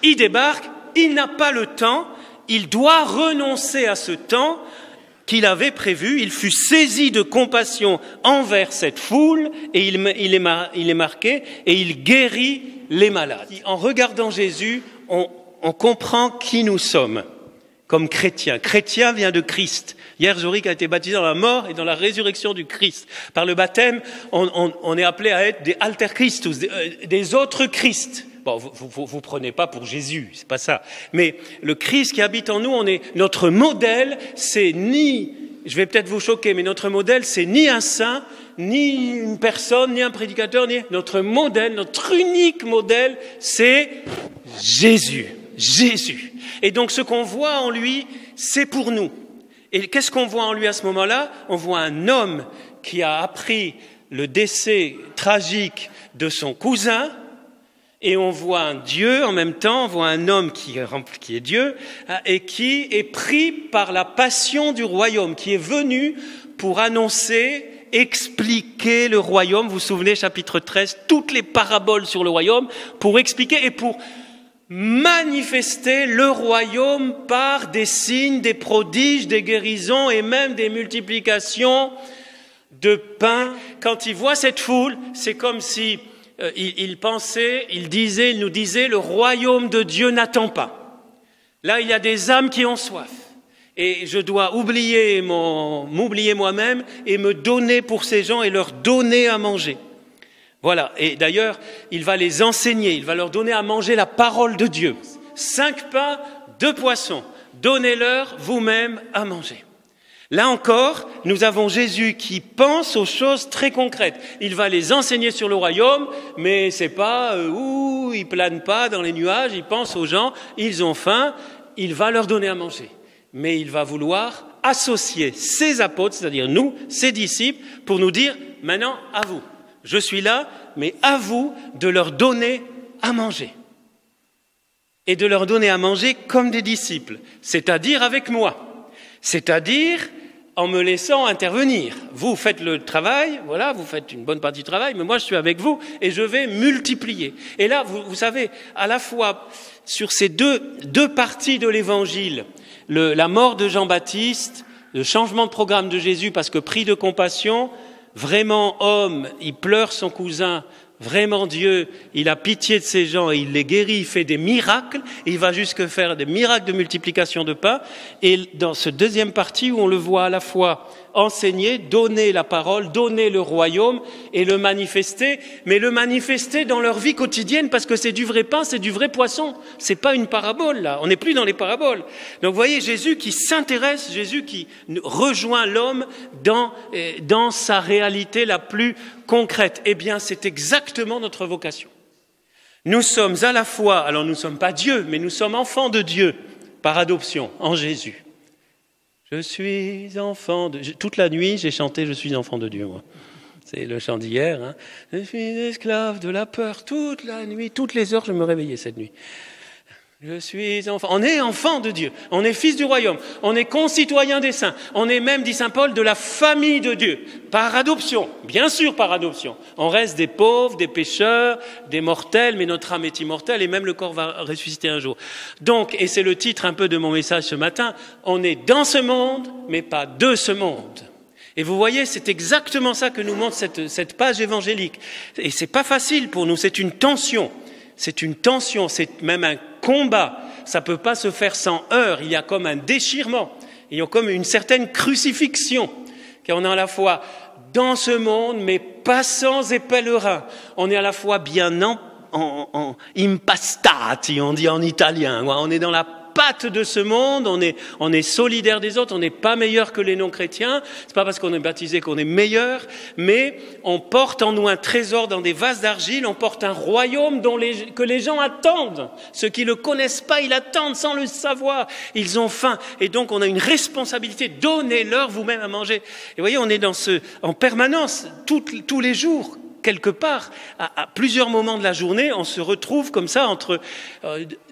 il débarque, il n'a pas le temps, il doit renoncer à ce temps qu'il avait prévu, il fut saisi de compassion envers cette foule, et il est marqué, et il guérit les malades. En regardant Jésus, on comprend qui nous sommes comme chrétiens. Chrétien vient de Christ. Hier, Zoric a été baptisé dans la mort et dans la résurrection du Christ. Par le baptême, on est appelé à être des alter Christus, des autres Christ. Bon, vous prenez pas pour Jésus, c'est pas ça. Mais le Christ qui habite en nous, notre modèle, c'est ni, je vais peut-être vous choquer, mais notre modèle, c'est ni un saint, ni une personne, ni un prédicateur, ni notre modèle, notre unique modèle, c'est Jésus. Jésus. Et donc ce qu'on voit en lui, c'est pour nous. Et qu'est-ce qu'on voit en lui à ce moment-là? On voit un homme qui a appris le décès tragique de son cousin, et on voit un Dieu en même temps, on voit un homme qui est Dieu, et qui est pris par la passion du royaume, qui est venu pour annoncer, expliquer le royaume. Vous vous souvenez, chapitre 13, toutes les paraboles sur le royaume, pour expliquer et pour manifester le royaume par des signes, des prodiges, des guérisons et même des multiplications de pain. Quand il voit cette foule, c'est comme si il nous disait, le royaume de Dieu n'attend pas. Là, il y a des âmes qui ont soif. Et je dois m'oublier moi-même et me donner pour ces gens et leur donner à manger. Voilà, et d'ailleurs, il va les enseigner, il va leur donner à manger la parole de Dieu. 5 pains, 2 poissons, donnez-leur vous-même à manger. Là encore, nous avons Jésus qui pense aux choses très concrètes. Il va les enseigner sur le royaume, mais c'est pas il plane pas dans les nuages, il pense aux gens, ils ont faim, il va leur donner à manger. Mais il va vouloir associer ses apôtres, c'est-à-dire nous, ses disciples, pour nous dire, maintenant, à vous. Je suis là, mais à vous de leur donner à manger. Et de leur donner à manger comme des disciples, c'est-à-dire avec moi, c'est-à-dire en me laissant intervenir. Vous faites le travail, voilà, vous faites une bonne partie du travail, mais moi je suis avec vous et je vais multiplier. Et là, vous savez, à la fois sur ces deux parties de l'évangile, la mort de Jean-Baptiste, le changement de programme de Jésus parce que pris de compassion, vraiment homme, il pleure son cousin, vraiment Dieu, il a pitié de ces gens et il les guérit, il fait des miracles, il va jusque faire des miracles de multiplication de pain. Et dans ce deuxième partie où on le voit à la fois enseigner, donner la parole, donner le royaume et le manifester, mais le manifester dans leur vie quotidienne parce que c'est du vrai pain, c'est du vrai poisson. C'est pas une parabole là, on n'est plus dans les paraboles. Donc vous voyez Jésus qui s'intéresse, Jésus qui rejoint l'homme dans sa réalité la plus concrète. Eh bien c'est exactement notre vocation. Nous sommes à la fois, alors nous ne sommes pas Dieu, mais nous sommes enfants de Dieu par adoption en Jésus. Je suis enfant de... Toute la nuit, j'ai chanté « Je suis enfant de Dieu », moi. C'est le chant d'hier. Hein. Je suis esclave de la peur toute la nuit, toutes les heures, je me réveillais cette nuit. Je suis enfant. On est enfant de Dieu. On est fils du royaume. On est concitoyen des saints. On est même, dit saint Paul, de la famille de Dieu. Par adoption. Bien sûr, par adoption. On reste des pauvres, des pécheurs, des mortels, mais notre âme est immortelle et même le corps va ressusciter un jour. Donc, et c'est le titre un peu de mon message ce matin, on est dans ce monde, mais pas de ce monde. Et vous voyez, c'est exactement ça que nous montre cette page évangélique. Et c'est pas facile pour nous. C'est une tension. C'est une tension. C'est même un combat, ça ne peut pas se faire sans heurts, il y a comme un déchirement, il y a comme une certaine crucifixion, car on est à la fois dans ce monde, mais passants et pèlerins, on est à la fois bien en impastati, on dit en italien, on est dans la patte de ce monde, on est solidaire des autres, on n'est pas meilleur que les non-chrétiens, c'est pas parce qu'on est baptisé qu'on est meilleur, mais on porte en nous un trésor dans des vases d'argile, on porte un royaume que les gens attendent. Ceux qui le connaissent pas, ils attendent sans le savoir, ils ont faim, et donc on a une responsabilité, donnez-leur vous-même à manger. Et vous voyez, on est en permanence, tous les jours, quelque part, à plusieurs moments de la journée, on se retrouve comme ça entre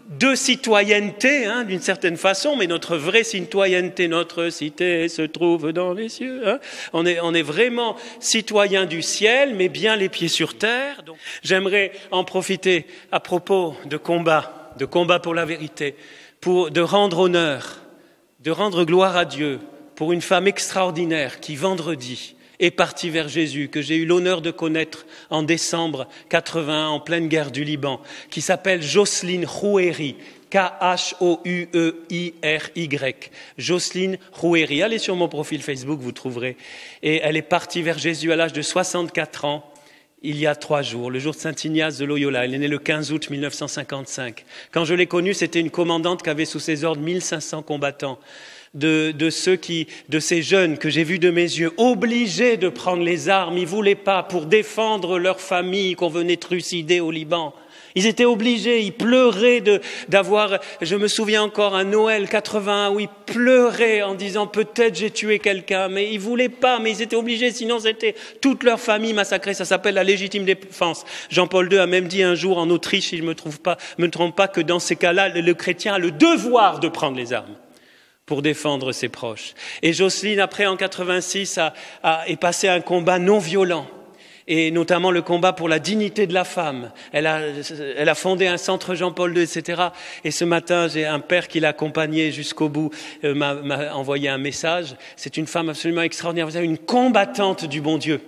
deux citoyennetés, d'une certaine façon, mais notre vraie citoyenneté, notre cité se trouve dans les cieux. On est vraiment citoyens du ciel, mais bien les pieds sur terre. Donc, j'aimerais en profiter à propos de combat de combat pour la vérité, de rendre honneur, de rendre gloire à Dieu pour une femme extraordinaire qui, vendredi, est partie vers Jésus, que j'ai eu l'honneur de connaître en décembre 81, en pleine guerre du Liban, qui s'appelle Jocelyne Rouhéry, Khoueyry, Jocelyne Rouhéry. Allez sur mon profil Facebook, vous trouverez. Et elle est partie vers Jésus à l'âge de 64 ans, il y a 3 jours, le jour de Saint-Ignace de Loyola. Elle est née le 15 août 1955. Quand je l'ai connue, c'était une commandante qui avait sous ses ordres 1500 combattants. De ces jeunes que j'ai vus de mes yeux, obligés de prendre les armes, ils ne voulaient pas, pour défendre leur famille qu'on venait trucider au Liban. Ils étaient obligés, ils pleuraient d'avoir, je me souviens encore, un Noël 81 où ils pleuraient en disant peut-être j'ai tué quelqu'un, mais ils ne voulaient pas, mais ils étaient obligés, sinon c'était toute leur famille massacrée. Ça s'appelle la légitime défense. Jean-Paul II a même dit un jour en Autriche, si je me trompe pas, que dans ces cas-là, le chrétien a le devoir de prendre les armes pour défendre ses proches. Et Jocelyne, après, en 86, est passée à un combat non violent, et notamment le combat pour la dignité de la femme. Elle a fondé un centre Jean-Paul II, etc. Et ce matin, j'ai un père qui l'a accompagné jusqu'au bout, m'a envoyé un message. C'est une femme absolument extraordinaire. Vous savez, une combattante du bon Dieu.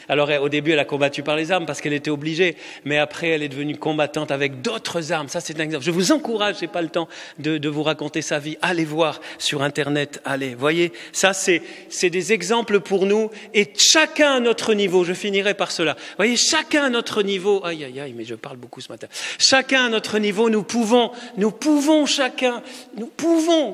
Alors, au début, elle a combattu par les armes parce qu'elle était obligée, mais après, elle est devenue combattante avec d'autres armes. Ça, c'est un exemple. Je vous encourage, je n'ai pas le temps de vous raconter sa vie. Allez voir sur Internet, allez. Voyez, ça, c'est des exemples pour nous, et chacun à notre niveau. Je finirai par cela. Voyez, chacun à notre niveau. Aïe, aïe, aïe, mais je parle beaucoup ce matin. Chacun à notre niveau, nous pouvons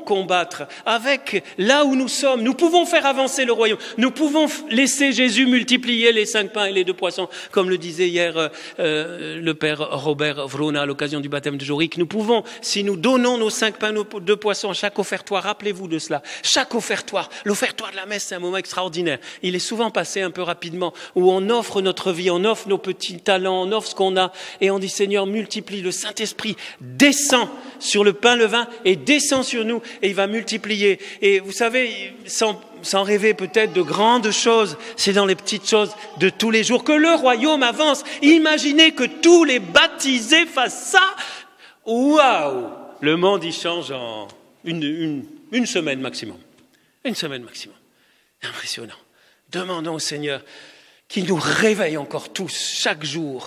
combattre avec là où nous sommes. Nous pouvons faire avancer le royaume. Nous pouvons laisser Jésus multiplier les 5 pains et les 2 poissons, comme le disait hier le père Robert Vrona à l'occasion du baptême de Jorik. Nous pouvons, si nous donnons nos 5 pains, nos 2 poissons à chaque offertoire, rappelez-vous de cela, chaque offertoire, l'offertoire de la messe, c'est un moment extraordinaire. Il est souvent passé un peu rapidement, où on offre notre vie, on offre nos petits talents, on offre ce qu'on a, et on dit Seigneur, multiplie, le Saint-Esprit descend sur le pain, le vin, et descend sur nous, et il va multiplier. Et vous savez, sans rêver peut-être de grandes choses, c'est dans les petites choses de tous les jours que le royaume avance. Imaginez que tous les baptisés fassent ça. Waouh! Le monde y change en une semaine maximum. Une semaine maximum. Impressionnant. Demandons au Seigneur qu'il nous réveille encore tous, chaque jour,